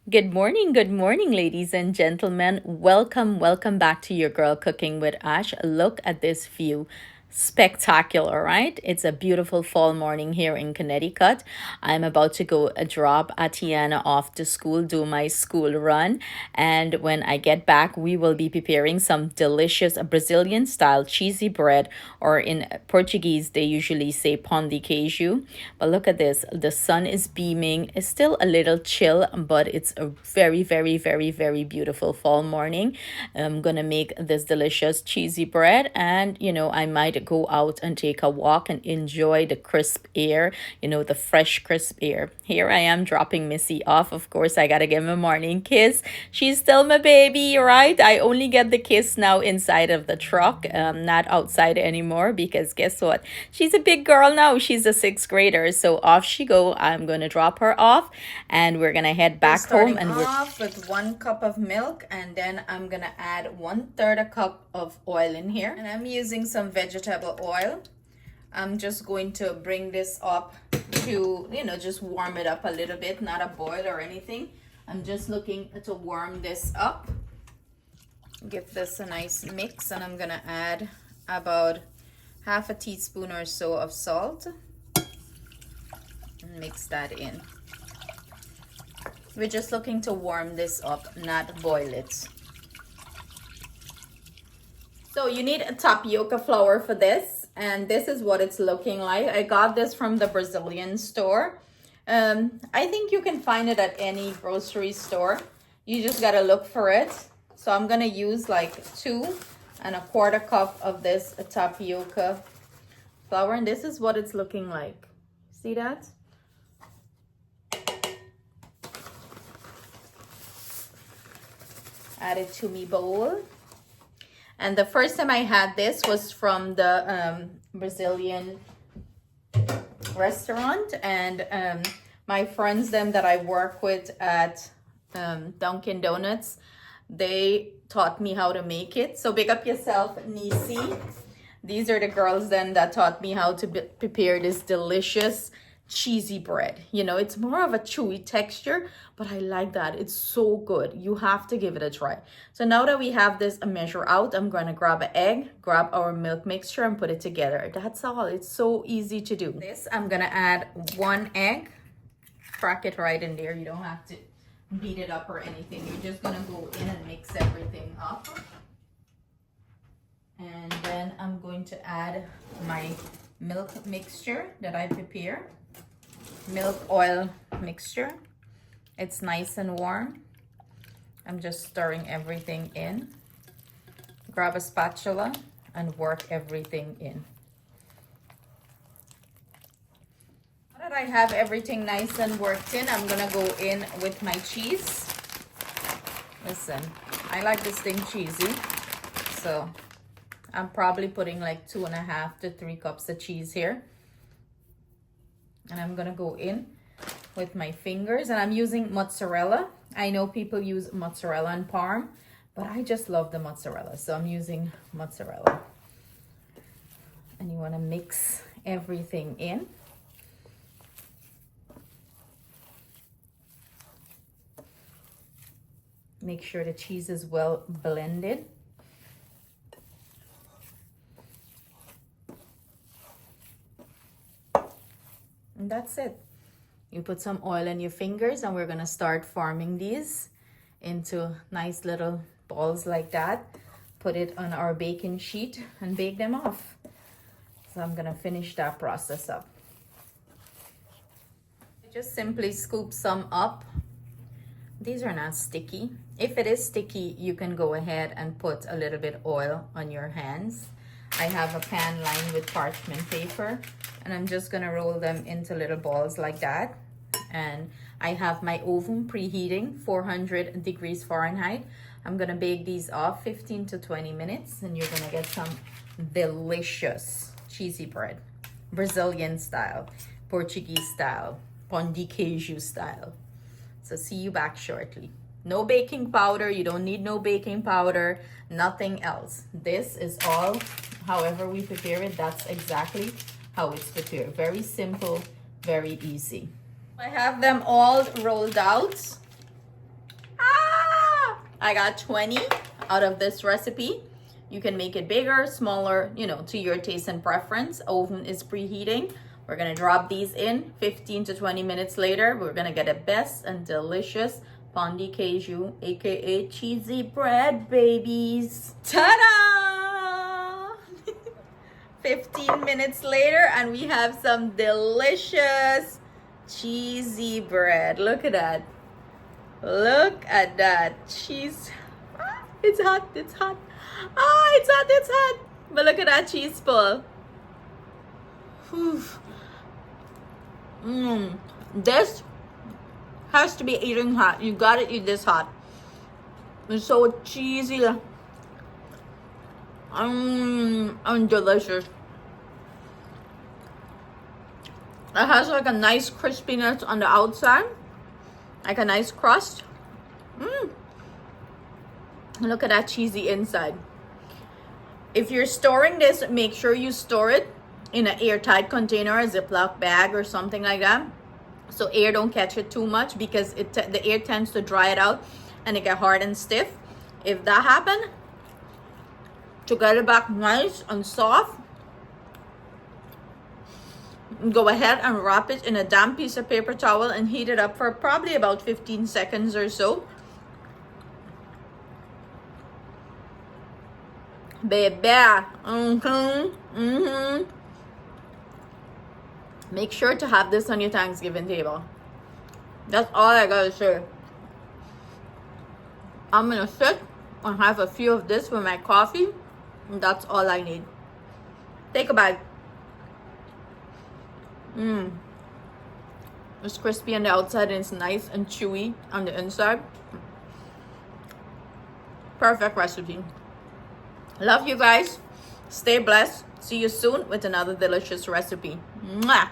Good morning, ladies and gentlemen. Welcome back to your girl cooking with Ash. Look at this view. Spectacular, right? It's a beautiful fall morning here in Connecticut. I'm about to go drop Atiana off to school, do my school run. And when I get back, we will be preparing some delicious Brazilian style cheesy bread, or in Portuguese, they usually say pão de queijo. But look at this. The sun is beaming. It's still a little chill, but it's a very beautiful fall morning. I'm gonna make this delicious cheesy bread, and I might go out and take a walk and enjoy the crisp air, the fresh crisp air. Here I am dropping Missy off. Of course, I gotta give him a morning kiss. She's still my baby, right? I only get the kiss now inside of the truck, not outside anymore, because guess what? She's a big girl now. She's a sixth grader. So off she go. I'm gonna drop her off, and we're gonna head back home. And we're off with 1 cup of milk, and then I'm gonna add 1/3 a cup of oil in here, and I'm using some vegetable oil. I'm just going to bring this up to, just warm it up a little bit, not a boil or anything. I'm just looking to warm this up. Give this a nice mix, and I'm gonna add about half a teaspoon or so of salt and mix that in. We're just looking to warm this up, not boil it. So you need a tapioca flour for this, and this is what it's looking like. I got this from the Brazilian store. I think you can find it at any grocery store. You just gotta look for it. So I'm gonna use like 2¼ cup of this tapioca flour, and this is what it's looking like. See that? Add it to my bowl. And the first time I had this was from the Brazilian restaurant, and my friends them that I work with at Dunkin' Donuts, they taught me how to make it. So big up yourself, Nisi. These are the girls then that taught me how to prepare this delicious cheesy bread. It's more of a chewy texture, but I like that. It's so good. You have to give it a try. So now that we have this measure out, I'm going to grab an egg, grab our milk mixture, and put it together. That's all. It's so easy to do. This, I'm going to add 1 egg. Crack it right in there. You don't have to beat it up or anything. You're just going to go in and mix everything up. And then I'm going to add my milk mixture that I prepare. Milk oil mixture. It's nice and warm. I'm just stirring everything in. Grab a spatula and work everything in. Now that I have everything nice and worked in, I'm gonna go in with my cheese. Listen, I like this thing cheesy, so I'm probably putting like 2½ to 3 cups of cheese here. And I'm gonna go in with my fingers, and I'm using mozzarella. I know people use mozzarella and parm, but I just love the mozzarella, so I'm using mozzarella. And you wanna mix everything in. Make sure the cheese is well blended. And that's it. You put some oil in your fingers, and we're gonna start forming these into nice little balls like that. Put it on our baking sheet and bake them off. So I'm gonna finish that process up. Just simply scoop some up. These are not sticky. If it is sticky, you can go ahead and put a little bit oil on your hands. I have a pan lined with parchment paper, and I'm just gonna roll them into little balls like that. And I have my oven preheating 400 degrees Fahrenheit. I'm gonna bake these off 15 to 20 minutes, and you're gonna get some delicious cheesy bread. Brazilian style, Portuguese style, pão de queijo style. So see you back shortly. No baking powder. You don't need no baking powder. Nothing else. This is all, however we prepare it, that's exactly how it's prepared. Very simple, very easy. I have them all rolled out. I got 20 out of this recipe. You can make it bigger, smaller, you know, to your taste and preference. Oven is preheating. We're gonna drop these in. 15 to 20 minutes later, we're gonna get a best and delicious pan de cajou, aka cheesy bread, babies. Ta-da! 15 minutes later, and we have some delicious cheesy bread. Look at that. Look at that cheese. It's hot, it's hot. Ah, it's hot, it's hot. But look at that cheese pull. This has to be eating hot. You gotta eat this hot. It's so cheesy and delicious. It has like a nice crispiness on the outside, like a nice crust. Look at that cheesy inside. If you're storing this, make sure you store it in an airtight container, a Ziploc bag or something like that, so air don't catch it too much, because the air tends to dry it out and it get hard and stiff. If that happen, to get it back nice and soft, go ahead and wrap it in a damp piece of paper towel and heat it up for probably about 15 seconds or so. Baby. Make sure to have this on your Thanksgiving table. That's all I gotta say. I'm gonna sit and have a few of this with my coffee, and that's all I need. Take a bite. It's crispy on the outside and it's nice and chewy on the inside. Perfect recipe. Love you guys. Stay blessed. See you soon with another delicious recipe. Mwah!